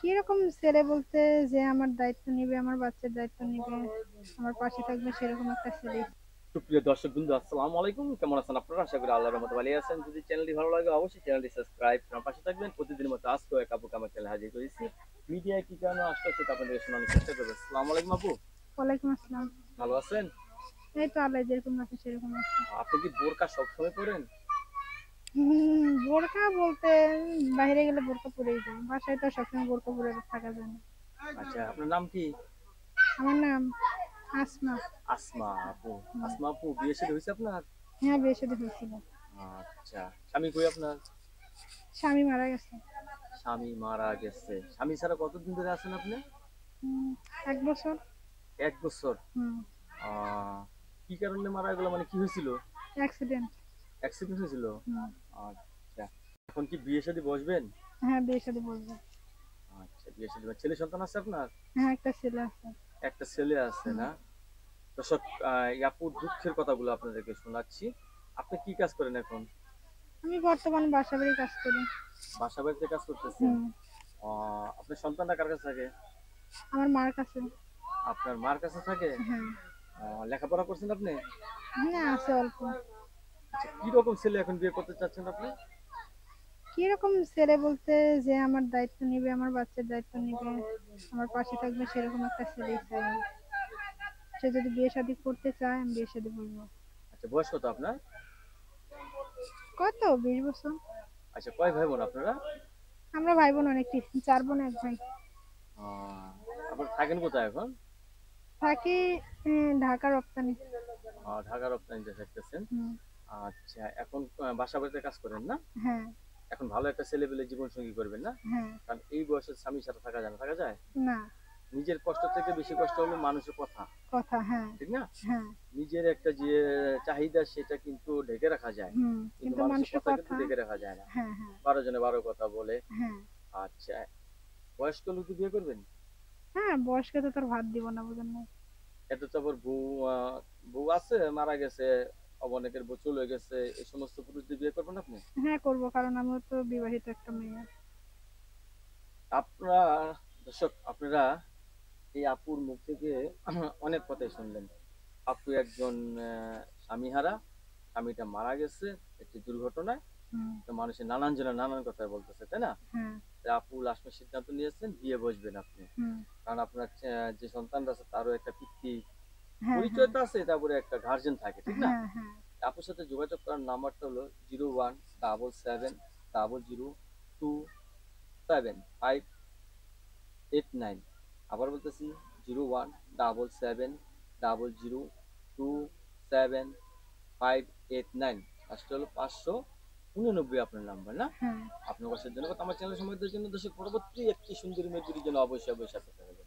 কিরকম ছেলে বলতে, যে আমার দায়িত্ব নিবে, আমার বাচ্চার দায়িত্ব নিবে, আমার পাশে থাকবে, সেরকম একটা ছেলে। সুপ্রিয় দর্শক বিন্দু, আসসালামু আলাইকুম। কেমন আছেন আপনারা? আশা করি আল্লাহর রহমতে ভালো আছেন। যদি চ্যানেলটি ভালো লাগে অবশ্যই চ্যানেলটি সাবস্ক্রাইব করে পাশে থাকবেন। প্রতিদিনের মতো আজকেও এক আপুকে আমার চ্যানেলে হাজির করেছি। মিডিয়ায় কি কারণে আসলো সেটা আপনাদের শোনানোর চেষ্টা করবো। আসসালামু আলাইকুম আপু, ওয়ালাইকুম আসসালাম। ভালো আছেন? এই তো আল্লাহ যেরকম আছে সেরকম আছে। আপনি কি বোরকা সবসময় পরেন? বোরকা বলতে, বাইরে গেলে বোরকা পরেই যায়, বাসায় তো সবসময় বোরকা পরে থাকা যায় না। আচ্ছা, আপনার নাম কি? আমার নাম আসমা। আসমা আপু। আসমা আপু, বিয়ে শাদী হয়েছে আপনার? হ্যাঁ, বিয়ে শাদী হয়েছিল। আচ্ছা, স্বামী কই আপনার? স্বামী মারা গেছে। স্বামী মারা গেছে। স্বামী ছাড়া কতদিন ধরে আছেন আপনি? উম, 1 বছর। 1 বছর। হুম। আহ কি কারণে মারা গেল, মানে কি হয়েছিল? অ্যাক্সিডেন্ট। অ্যাক্সিডেন্ট হয়েছিল? হুম। আচ্ছা, এখন কি বিয়ে শাদী বসবেন? হ্যাঁ, বিয়ে শাদী বলবো। আচ্ছা, বিয়ে শাদী ছেলে সন্তান আছে আপনার? হ্যাঁ, একটা ছেলে আছে। একটা ছেলে আছে হুম। না? দর্শক, এই আপুর দুঃখের কথাগুলো আপনাদেরকে শোনাচ্ছি। আপনি কি কাজ করেন এখন? আমি বর্তমানে বাসা বাড়ি কাজ করি। বাসা বাড়িতে কাজ করতেছেন? হুম। আপনার সন্তানটা কার কাছে থাকে? আমার মার কাছে। আপনার মার কাছে থাকে? হ্যাঁ। লেখাপড়া করছেন আপনি? হ্যাঁ, আছে অল্প। আচ্ছা, কি রকম ছেলে এখন বিয়ে করতে চাচ্ছেন আপনি? কিরকম ছেলে বলতে, যে আমার দায়িত্ব নিবে, আমার বাচ্চার দায়িত্ব নিবে, আমার পাশে থাকবে, সেরকম একটা ছেলেই চাই আমি। সে যদি বিয়ে শাদী করতে চায়, আমি বিয়ে শাদী বলবো। আচ্ছা, বয়স কত আপনার? কত, 20 বছর। আচ্ছা, কয় ভাই বোন আপনারা? আমরা ভাই বোন অনেকটি, 4 বোন 1 ভাই। আহ, আপনারা থাকেন কোথায় এখন? থাকি ঢাকা রপ্তানি। ঢাকা রপ্তানিতে থাকতেছেন? হুম। আচ্ছা, এখন বাসা বাড়িতে কাজ করেন না? হ্যাঁ। এখন ভালো একটা ছেলে পেলে জীবন সঙ্গী করবেন না? হ্যাঁ। কারণ এই বয়সে স্বামী ছাড়া থাকা যায় না, থাকা যায়? না। নিজের কষ্ট থেকে বেশি কষ্ট হলো মানুষের কথা, কথা, হ্যাঁ। ঠিক না? হ্যাঁ। নিজের একটা যে চাহিদা সেটা কিন্তু ঢেকে রাখা যায়, হুম। কিন্তু কিন্তু মানুষের মানুষের কথা কিন্তু কথা। ঢেকে রাখা যায় না। হ্যাঁ, হ্যাঁ। 12 জনে 12 কথা বলে। হ্যাঁ। আচ্ছা, বয়স্ক লোক বিয়ে করবেন? হ্যাঁ, বয়স্কে তো তার ভাত দিব না, বুঝেন না। এত তো আবার বউ আছে মারা গেছে, অনেকের বউ চলে গেছে, এই সমস্ত পুরুষদের বিয়ে করবেন আপনি? হ্যাঁ, করবো, কারণ আমিও তো বিবাহিত একটা মেয়ে। আপনারা, দর্শক, আপনারা এই আপুর মুখ থেকে অনেক কথাই শুনলেন। আপু একজন স্বামীহারা, স্বামীটা মারা গেছে একটি দুর্ঘটনায়। হুম। তো মানুষের নানান জনের নানান কথা বলতেছে, তাই না? হ্যাঁ। তো আপু লাস্ট সিদ্ধান্ত নিয়েছেন বিয়ে বসবেন আপনি। হুম। কারণ আপনার যে সন্তানটা আছে তারও একটা পিতৃ হ্যাঁ। হ্যাঁ। পরিচয় তো আছে, তারপরে একটা গার্জেন থাকে, ঠিক না? হ্যাঁ। হ্যাঁ। আপুর সাথে যোগাযোগ করার নাম্বারটা হলো 0177002758 আবার বলতেছি, 0177002758 লাস্ট হলো 589 আপনার নাম্বার না? হ্যাঁ। আপনার কাছে ধন্যবাদ আমার চ্যানেল সময় দেওয়ার জন্য। দর্শক, পরবর্তী একটি সুন্দরী মেয়েদের জন্য অবশ্যই অবশ্যই সাথে থাকবেন।